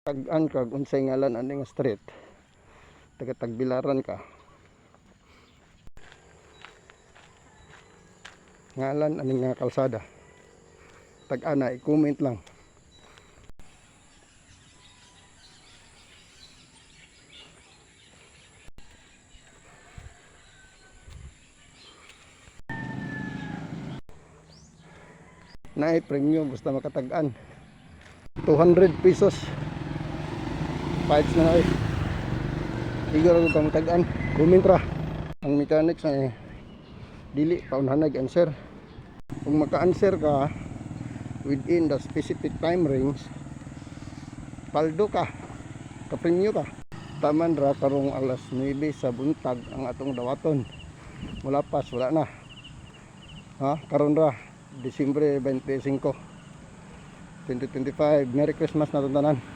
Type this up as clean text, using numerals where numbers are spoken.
Tag-an kag unsay ngalan ani nga street, taga Tagbilaran ka, ngalan ani nga kalsada, tag-ana i-comment lang. Naay premium basta makatag-an, 200 pesos fights na ay igor ko kang tag-an, comment ra. Ang mechanics ay dili paunahan nag-answer. Kung maka-answer ka within the specific time range, paldo ka, kapremyo ka. Taman ra karong alas 9 sa buntag ang atong dawaton, wala pas, wala na ha, karon ra Disyembre 25, 2025. Merry Christmas na tanan.